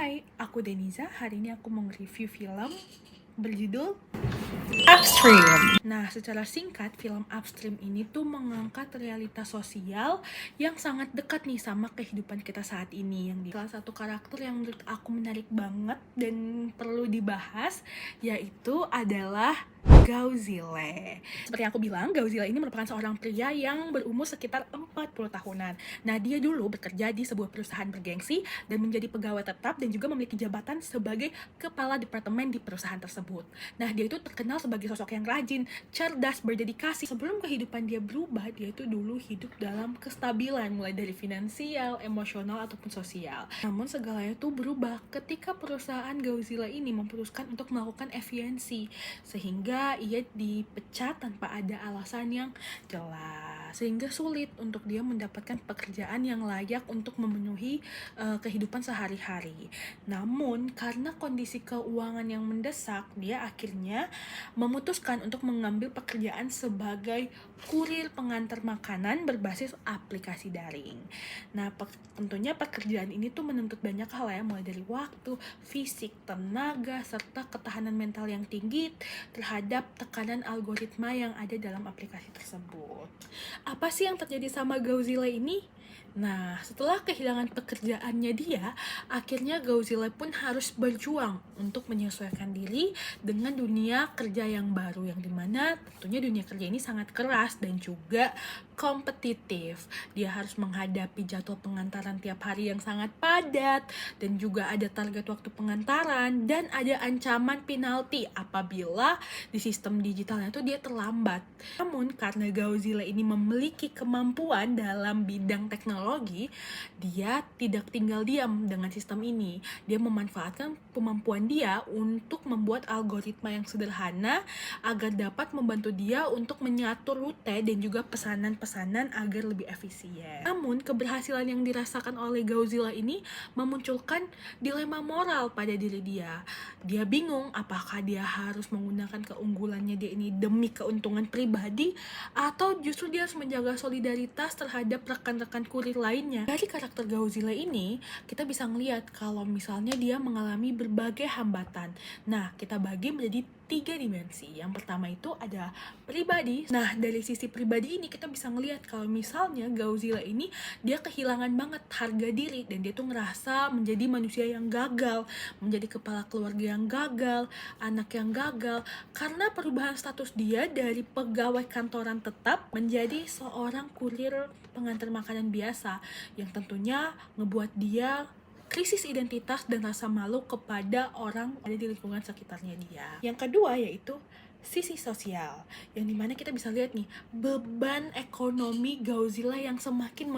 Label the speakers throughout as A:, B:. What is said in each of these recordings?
A: Hai, aku Deniza. Hari ini aku mau nge-review film berjudul Upstream. Nah, secara singkat, film Upstream ini tuh mengangkat realitas sosial yang sangat dekat nih sama kehidupan kita saat ini. Salah satu karakter yang menurut aku menarik banget dan perlu dibahas yaitu adalah Gauzile. Seperti yang aku bilang, Gauzile ini merupakan seorang pria yang berumur sekitar 40 tahunan. Nah, dia dulu bekerja di sebuah perusahaan bergengsi dan menjadi pegawai tetap dan juga memiliki jabatan sebagai kepala departemen di perusahaan tersebut. Nah, dia itu terkenal sebagai sosok yang rajin, cerdas, berdedikasi. Sebelum kehidupan dia berubah, dia itu dulu hidup dalam kestabilan, mulai dari finansial, emosional, ataupun sosial. Namun segalanya itu berubah ketika perusahaan Gauzile ini memutuskan untuk melakukan efisiensi, sehingga ia dipecat tanpa ada alasan yang jelas, sehingga sulit untuk dia mendapatkan pekerjaan yang layak untuk memenuhi kehidupan sehari-hari. Namun karena kondisi keuangan yang mendesak, dia akhirnya memutuskan untuk mengambil pekerjaan sebagai kurir pengantar makanan berbasis aplikasi daring. Nah, tentunya pekerjaan ini tuh menuntut banyak hal ya, mulai dari waktu, fisik, tenaga, serta ketahanan mental yang tinggi terhadap tekanan algoritma yang ada dalam aplikasi tersebut. Apa sih yang terjadi sama Gauzile ini? Nah, setelah kehilangan pekerjaannya dia, akhirnya Gauzile pun harus berjuang untuk menyesuaikan diri dengan dunia kerja yang baru, yang dimana tentunya dunia kerja ini sangat keras dan juga kompetitif. Dia harus menghadapi jadwal pengantaran tiap hari yang sangat padat, dan juga ada target waktu pengantaran, dan ada ancaman penalti apabila di sistem digitalnya itu dia terlambat. Namun karena Gauzile ini memiliki kemampuan dalam bidang teknologi, dia tidak tinggal diam dengan sistem ini. Dia memanfaatkan kemampuan dia untuk membuat algoritma yang sederhana agar dapat membantu dia untuk mengatur rute dan juga pesanan-pesanan agar lebih efisien. Namun keberhasilan yang dirasakan oleh Gauzile ini memunculkan dilema moral pada diri dia. Dia bingung apakah dia harus menggunakan keunggulannya dia ini demi keuntungan pribadi, atau justru dia harus menjaga solidaritas terhadap rekan-rekan kurir lainnya. Dari karakter Gauzile ini, kita bisa ngelihat kalau misalnya dia mengalami berbagai hambatan. Nah, kita bagi menjadi 3 dimensi. Yang pertama itu ada pribadi. Nah, dari sisi pribadi ini kita bisa ngelihat kalau misalnya Gauzile ini dia kehilangan banget harga diri, dan dia tuh ngerasa menjadi manusia yang gagal, menjadi kepala keluarga yang gagal, anak yang gagal, karena perubahan status dia dari pegawai kantoran tetap menjadi seorang kurir pengantar makanan biasa, yang tentunya ngebuat dia krisis identitas dan rasa malu kepada orang ada di lingkungan sekitarnya dia. Yang kedua yaitu sisi sosial, yang dimana kita bisa lihat nih beban ekonomi Gauzile yang semakin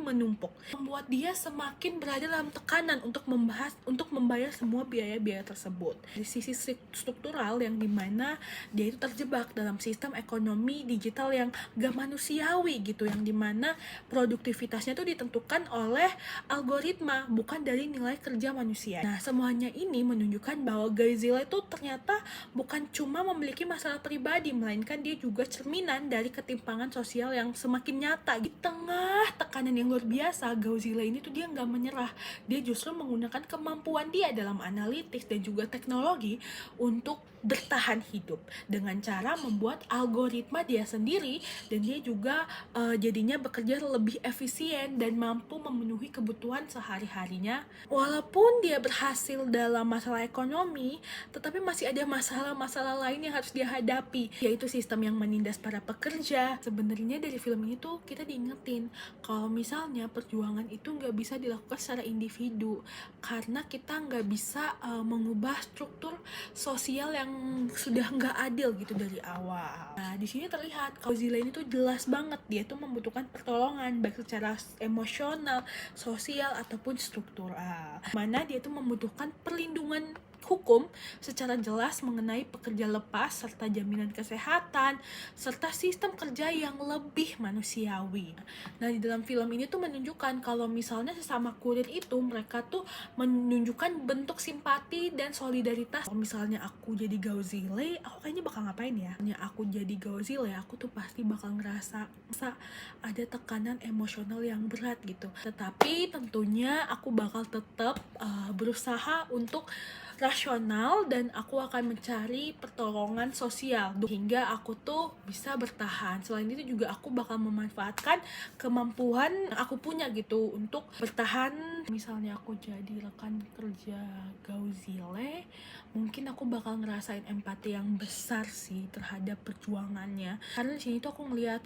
A: menumpuk, membuat dia semakin berada dalam tekanan untuk membayar semua biaya-biaya tersebut. Di sisi struktural, yang dimana dia itu terjebak dalam sistem ekonomi digital yang gak manusiawi gitu, yang dimana produktivitasnya itu ditentukan oleh algoritma, bukan dari nilai kerja manusia. Nah, semuanya ini menunjukkan bahwa Gauzile itu ternyata bukan cuma memiliki masalah pribadi, melainkan dia juga cerminan dari ketimpangan sosial yang semakin nyata. Di tengah tekanan yang luar biasa, Gauzile ini tuh dia nggak menyerah. Dia justru menggunakan kemampuan dia dalam analitik dan juga teknologi untuk bertahan hidup dengan cara membuat algoritma dia sendiri, dan dia juga jadinya bekerja lebih efisien dan mampu memenuhi kebutuhan sehari-harinya. Walaupun dia berhasil dalam masalah ekonomi, tetapi masih ada masalah-masalah lain yang harus dia hadapi, yaitu sistem yang menindas para pekerja. Sebenarnya dari film ini tuh kita diingetin kalau misalnya perjuangan itu nggak bisa dilakukan secara individu, karena kita nggak bisa mengubah struktur sosial yang sudah nggak adil gitu dari awal. Nah, di sini terlihat Gauzile ini tuh jelas banget dia tuh membutuhkan pertolongan baik secara emosional, sosial, ataupun struktural. Mana dia tuh membutuhkan perlindungan hukum secara jelas mengenai pekerja lepas serta jaminan kesehatan serta sistem kerja yang lebih manusiawi. Nah, di dalam film ini tuh menunjukkan kalau misalnya sesama kurir itu mereka tuh menunjukkan bentuk simpati dan solidaritas. Kalau misalnya aku jadi Gauzile, aku kayaknya bakal ngapain ya? Aku jadi Gauzile, aku tuh pasti bakal ngerasa ada tekanan emosional yang berat gitu. Tetapi tentunya aku bakal tetap berusaha untuk rasional dan aku akan mencari pertolongan sosial hingga aku tuh bisa bertahan. Selain itu juga aku bakal memanfaatkan kemampuan aku punya gitu untuk bertahan. Misalnya aku jadi rekan kerja Gauzile, mungkin aku bakal ngerasain empati yang besar sih terhadap perjuangannya. Karena di sini tuh aku ngeliat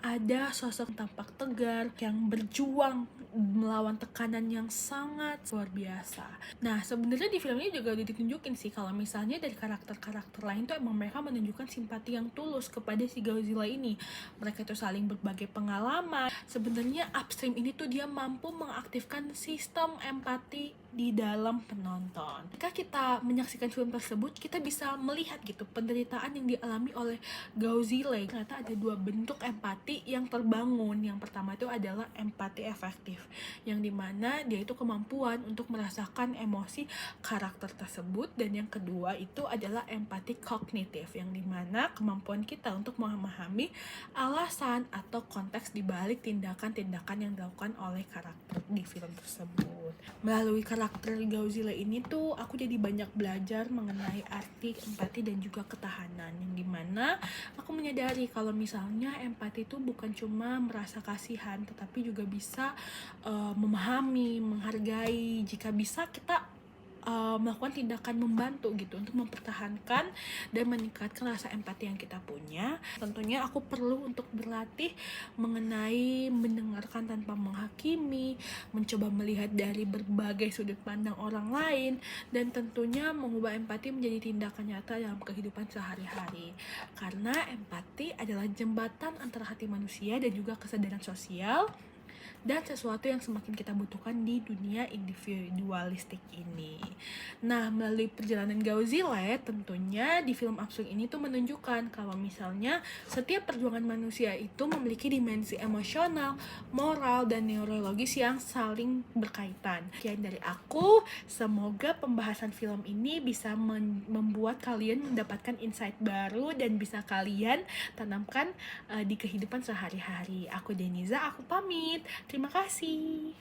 A: ada sosok tampak tegar yang berjuang melawan tekanan yang sangat luar biasa. Nah, sebenarnya di film ini juga udah ditunjukin sih kalau misalnya dari karakter-karakter lain tuh emang mereka menunjukkan simpati yang tulus kepada si Godzilla ini. Mereka tuh saling berbagi pengalaman. Sebenarnya Upstream ini tuh dia mampu mengaktifkan sistem empati di dalam penonton. Ketika kita menyaksikan film tersebut, kita bisa melihat gitu penderitaan yang dialami oleh Godzilla. Ternyata ada dua bentuk empati yang terbangun. Yang pertama itu adalah empati efektif, yang dimana dia itu kemampuan untuk merasakan emosi karakter tersebut, dan yang kedua itu adalah empati kognitif, yang dimana kemampuan kita untuk memahami alasan atau konteks dibalik tindakan-tindakan yang dilakukan oleh karakter di film tersebut. Melalui karakter Godzilla ini tuh aku jadi banyak belajar mengenai arti empati dan juga ketahanan, yang dimana aku menyadari kalau misalnya empati itu bukan cuma merasa kasihan, tetapi juga bisa memahami, menghargai, jika bisa kita melakukan tindakan membantu gitu untuk mempertahankan dan meningkatkan rasa empati yang kita punya. Tentunya aku perlu untuk berlatih mengenai mendengarkan tanpa menghakimi, mencoba melihat dari berbagai sudut pandang orang lain, dan tentunya mengubah empati menjadi tindakan nyata dalam kehidupan sehari-hari. Karena empati adalah jembatan antara hati manusia dan juga kesadaran sosial, dan sesuatu yang semakin kita butuhkan di dunia individualistik ini. Nah, melalui perjalanan Godzilla tentunya di film Upstream ini tuh menunjukkan kalau misalnya setiap perjuangan manusia itu memiliki dimensi emosional, moral, dan neurologis yang saling berkaitan. Sekian dari aku, semoga pembahasan film ini bisa membuat kalian mendapatkan insight baru dan bisa kalian tanamkan di kehidupan sehari-hari. Aku Deniza, aku pamit. Terima kasih.